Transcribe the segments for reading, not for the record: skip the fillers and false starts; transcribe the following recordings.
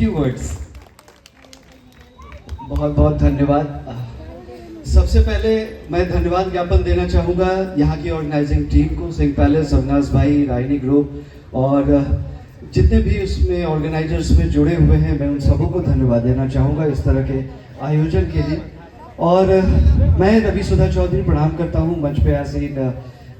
few words. बहुत बहुत धन्यवाद। सबसे पहले मैं धन्यवाद ज्ञापन देना चाहूँगा यहाँ की ऑर्गेनाइजिंग टीम को, सिंह पैलेस, अविनाश भाई, राइनी ग्रुप और जितने भी उसमें ऑर्गेनाइजर्स में जुड़े हुए हैं, मैं उन सबों को धन्यवाद देना चाहूँगा इस तरह के आयोजन के लिए। और मैं रवि सुधा चौधरी प्रणाम करता हूँ मंच पे आसीन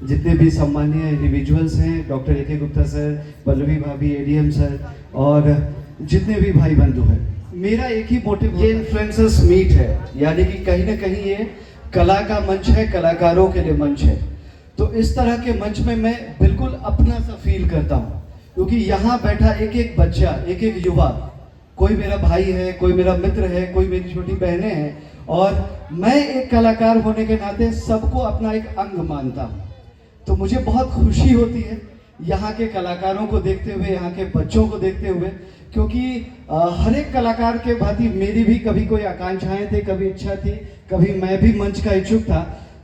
जितने भी सम्मानीय इंडिविजुअल्स हैं, doctor A K. Gupta sir, Pallavi भाभी, एडीएम सर और जितने भी भाई बंधु हैं। मेरा एक ही मोटिव, ये इन्फ्लुएंसर्स मीट है, यानी कि कहीं ना कहीं ये कला का मंच है, कलाकारों के लिए मंच है। तो इस तरह के मंच में मैं बिल्कुल अपना सा फील करता हूँ, क्योंकि यहाँ बैठा एक एक बच्चा, एक एक युवा, कोई मेरा भाई है, कोई मेरा मित्र है, कोई मेरी छोटी बहनें हैं, और मैं एक कलाकार होने के नाते सबको अपना एक अंग मानता हूँ। तो मुझे बहुत खुशी होती है यहाँ के कलाकारों को देखते हुए, यहाँ के बच्चों को देखते हुए, क्योंकि हर एक कलाकार के भांति मेरी भी कभी कोई आकांक्षाएं थी, कभी इच्छा थी, कभी मैं भी मंच का इच्छुक था।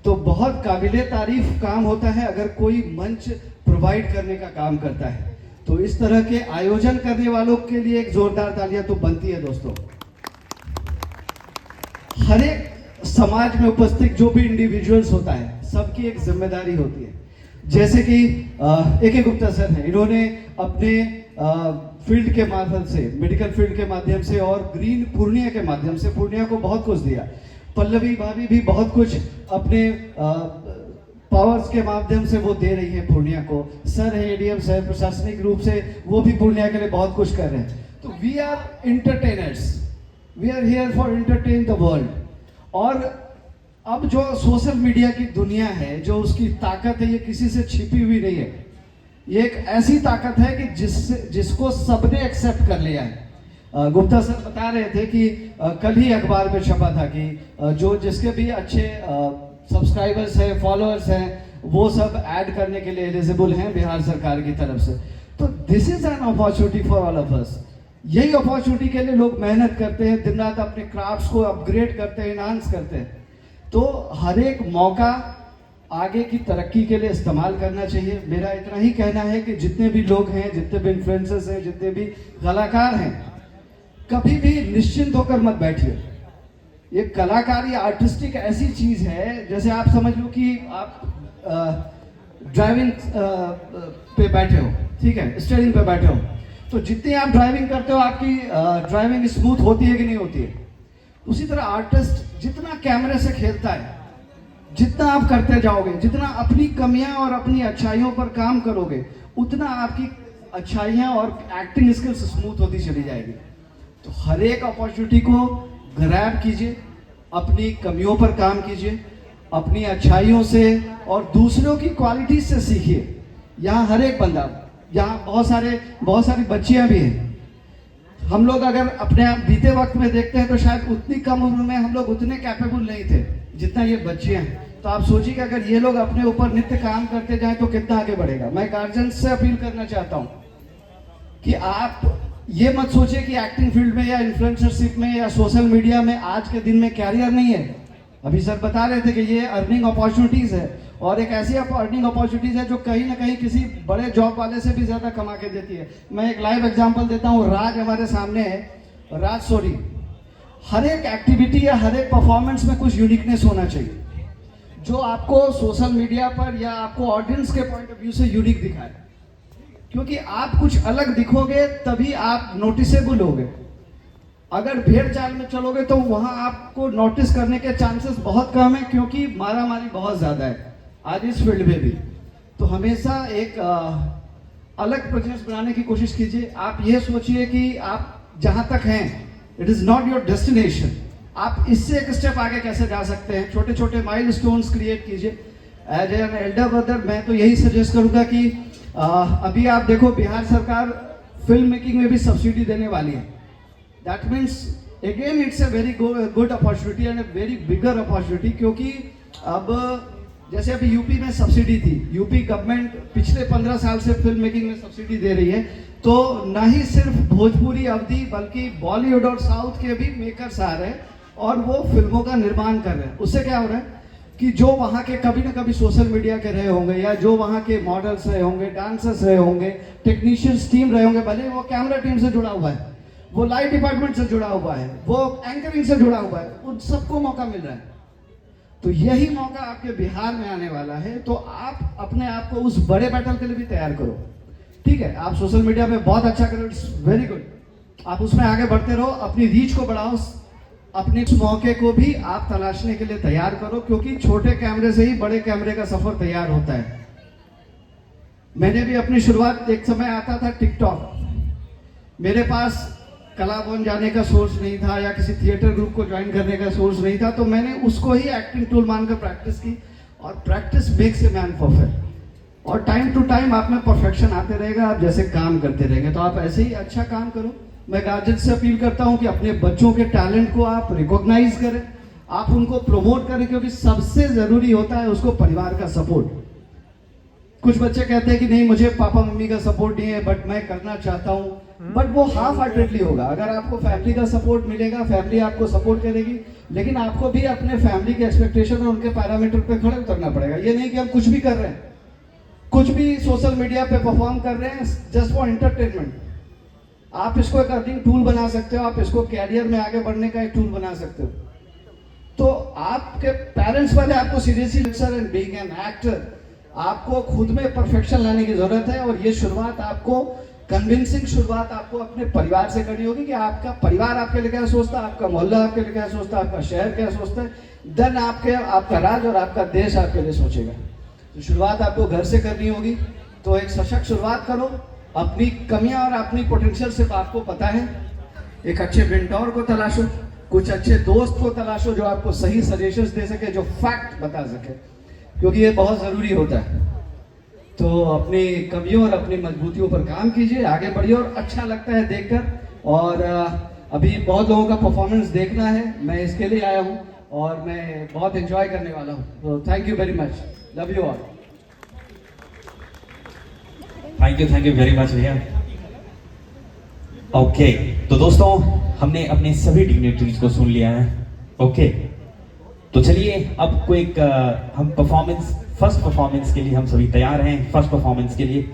तो बहुत काबिले तारीफ काम होता है अगर कोई मंच प्रोवाइड करने का काम करता है। तो इस तरह के आयोजन करने वालों के लिए एक जोरदार तालियां तो बनती है दोस्तों। हर एक समाज में उपस्थित जो भी इंडिविजुअल्स होता है, सबकी एक जिम्मेदारी होती है। जैसे कि ए.के. गुप्ता सर हैं, इन्होंने अपने फील्ड के माध्यम से, मेडिकल फील्ड के माध्यम से और ग्रीन पूर्णिया के माध्यम से पूर्णिया को बहुत कुछ दिया। पल्लवी भाभी भी बहुत कुछ अपने पावर्स के माध्यम से वो दे रही है पूर्णिया को। सर है एडीएम सर, प्रशासनिक रूप से वो भी पूर्णिया के लिए बहुत कुछ कर रहे हैं। तो we are entertainers, we are here for entertain the world. और अब जो सोशल मीडिया की दुनिया है, जो उसकी ताकत है, ये किसी से छिपी हुई नहीं है। ये एक ऐसी ताकत है कि जिसको सबने एक्सेप्ट कर लिया है। गुप्ता सर बता रहे थे कि कल ही अखबार में छपा था कि जो जिसके भी अच्छे सब्सक्राइबर्स हैं, फॉलोअर्स हैं, वो सब ऐड करने के लिए एलिजिबल हैं बिहार सरकार की तरफ से। तो this is an opportunity for all of us. यही अपॉर्चुनिटी के लिए लोग मेहनत करते हैं, दिन रात अपने क्राफ्ट्स को अपग्रेड करते हैं, इनहांस करते हैं। तो हर एक मौका आगे की तरक्की के लिए इस्तेमाल करना चाहिए। मेरा इतना ही कहना है कि जितने भी लोग हैं, जितने भी इन्फ्लुएंसर्स हैं, जितने भी कलाकार हैं, कभी भी निश्चिंत होकर मत बैठिए। ये कलाकार या आर्टिस्टिक ऐसी चीज है, जैसे आप समझ लो कि आप ड्राइविंग पे बैठे हो, ठीक है, स्टीयरिंग पे बैठे हो, तो जितनी आप ड्राइविंग करते हो आपकी ड्राइविंग स्मूथ होती है कि नहीं होती है। उसी तरह आर्टिस्ट जितना कैमरे से खेलता है, जितना आप करते जाओगे, जितना अपनी कमियां और अपनी अच्छाइयों पर काम करोगे, उतना आपकी अच्छाइयां और एक्टिंग स्किल्स स्मूथ होती चली जाएगी। तो हर एक अपॉर्चुनिटी को ग्रैब कीजिए, अपनी कमियों पर काम कीजिए, अपनी अच्छाइयों से और दूसरों की क्वालिटीज से सीखिए। यहाँ हर एक बंदा, यहाँ बहुत सारी बच्चियां भी हैं। हम लोग अगर अपने आप बीते वक्त में देखते हैं तो शायद उतनी कम उम्र में हम लोग उतने कैपेबल नहीं थे जितना ये बच्चियां हैं। तो आप सोचिए कि अगर ये लोग अपने ऊपर नित्य काम करते जाएं तो कितना आगे बढ़ेगा। मैं गार्जियंस से अपील करना चाहता हूं कि आप ये मत सोचिए कि एक्टिंग फील्ड में या इन्फ्लुएंसरशिप में या सोशल मीडिया में आज के दिन में कैरियर नहीं है। अभी सर बता रहे थे कि ये अर्निंग अपॉर्चुनिटीज है, और एक ऐसी अर्निंग अपॉर्चुनिटीज है जो कहीं ना कहीं किसी बड़े जॉब वाले से भी ज्यादा कमा के देती है। मैं एक लाइव एग्जांपल देता हूँ, राज हमारे सामने है, राज सोरी। हर एक एक्टिविटी या हर एक परफॉर्मेंस में कुछ यूनिकनेस होना चाहिए जो आपको सोशल मीडिया पर या आपको ऑडियंस के पॉइंट ऑफ व्यू से यूनिक दिखाए, क्योंकि आप कुछ अलग दिखोगे तभी आप नोटिसेबल होगे। अगर भेड़ चाल में चलोगे तो वहां आपको नोटिस करने के चांसेस बहुत कम है, क्योंकि मारामारी बहुत ज्यादा है आज इस फील्ड में भी। तो हमेशा एक अलग प्रेजेंस बनाने की कोशिश कीजिए। आप ये सोचिए कि आप जहां तक हैं, it is not your destination. आप इससे एक स्टेप आगे कैसे जा सकते हैं, छोटे छोटे माइलस्टोन्स क्रिएट कीजिए। एज एन एल्डर ब्रदर मैं तो यही सजेस्ट करूंगा कि अभी आप देखो बिहार सरकार फिल्म मेकिंग में भी सब्सिडी देने वाली है। That means again it's a very good opportunity and a very bigger opportunity, क्योंकि अब जैसे अभी यूपी में सब्सिडी थी, यूपी गवर्नमेंट पिछले 15 साल से फिल्म मेकिंग में सब्सिडी दे रही है। तो न ही सिर्फ भोजपुरी अवधि बल्कि बॉलीवुड और साउथ के भी मेकर्स आ रहे हैं और वो फिल्मों का निर्माण कर रहे हैं। उससे क्या हो रहा है कि जो वहाँ के कभी ना कभी सोशल मीडिया के रहे होंगे या जो वहाँ के मॉडल्स रहे होंगे, डांसर्स रहे होंगे, टेक्नीशियंस टीम रहे होंगे, भले वो कैमरा टीम से जुड़ा हुआ है, वो लाइट डिपार्टमेंट से जुड़ा हुआ है, वो एंकरिंग से जुड़ा हुआ है, उन सबको मौका मिल रहा है। तो यही मौका आपके बिहार में आने वाला है, तो आप अपने आप को उस बड़े बैटल के लिए भी तैयार करो। ठीक है, आप सोशल मीडिया में बहुत अच्छा करो, इट्स वेरी गुड, आप उसमें आगे बढ़ते रहो, अपनी रीच को बढ़ाओ, अपने उस मौके को भी आप तलाशने के लिए तैयार करो, क्योंकि छोटे कैमरे से ही बड़े कैमरे का सफर तैयार होता है। मैंने भी अपनी शुरुआत, एक समय आता था टिकटॉक, मेरे पास कलाभवन जाने का सोर्स नहीं था या किसी थिएटर ग्रुप को ज्वाइन करने का सोर्स नहीं था, तो मैंने उसको ही एक्टिंग टूल मानकर प्रैक्टिस की, और practice makes a man perfect. और टाइम टू टाइम आप में परफेक्शन आते रहेगा, आप जैसे काम करते रहेंगे, तो आप ऐसे ही अच्छा काम करो। मैं गार्जियन से अपील करता हूं कि अपने बच्चों के टैलेंट को आप रिकॉग्नाइज करें, आप उनको प्रमोट करें, क्योंकि सबसे जरूरी होता है उसको परिवार का सपोर्ट। कुछ बच्चे कहते हैं कि नहीं, मुझे पापा मम्मी का सपोर्ट नहीं है, बट मैं करना चाहता हूं, बट वो हाफ हार्टेडली होगा। अगर आपको फैमिली का सपोर्ट मिलेगा, फैमिली आपको सपोर्ट करेगी, लेकिन आपको भी अपने फैमिली के एक्सपेक्टेशन और उनके पैरामीटर पे खड़े उतरना पड़ेगा। ये नहीं कि हम कुछ भी कर रहे हैं, कुछ भी सोशल मीडिया पे परफॉर्म कर रहे हैं जस्ट फॉर एंटरटेनमेंट। आप इसको एक अर्निंग टूल बना सकते हो, आप इसको कैरियर में आगे बढ़ने का एक टूल बना सकते हो। तो आपके पेरेंट्स वाले आपको seriously lecture and being an actor, आपको खुद में परफेक्शन लाने की जरूरत है, और ये शुरुआत आपको कन्विंसिंग शुरुआत आपको अपने परिवार से करनी होगी कि आपका परिवार आपके लिए क्या सोचता है, आपका मोहल्ला आपके लिए क्या सोचता है, आपका शहर क्या सोचता है, देन आपका राज्य और आपका देश आपके लिए सोचेगा। तो शुरुआत आपको घर से करनी होगी। तो एक सशक्त शुरुआत करो, अपनी कमियां और अपनी पोटेंशियल सिर्फ आपको पता है। एक अच्छे मेंटोर को तलाशो, कुछ अच्छे दोस्त को तलाशो जो आपको सही सजेशंस दे सके, जो फैक्ट बता सके, क्योंकि ये बहुत जरूरी होता है। तो अपनी कमियों और अपनी मजबूतियों पर काम कीजिए, आगे बढ़िए, और अच्छा लगता है देखकर। और अभी बहुत लोगों का परफॉर्मेंस देखना है, मैं इसके लिए आया हूँ और मैं बहुत एंजॉय करने वाला हूँ। तो thank you very much, love you all. Thank you very much भैया। ओके, तो दोस्तों हमने अपने सभी डिग्निटरीज को सुन लिया है। ओके, तो चलिए अब कोई हम फर्स्ट परफॉर्मेंस के लिए हम सभी तैयार हैं। फर्स्ट परफॉर्मेंस के लिए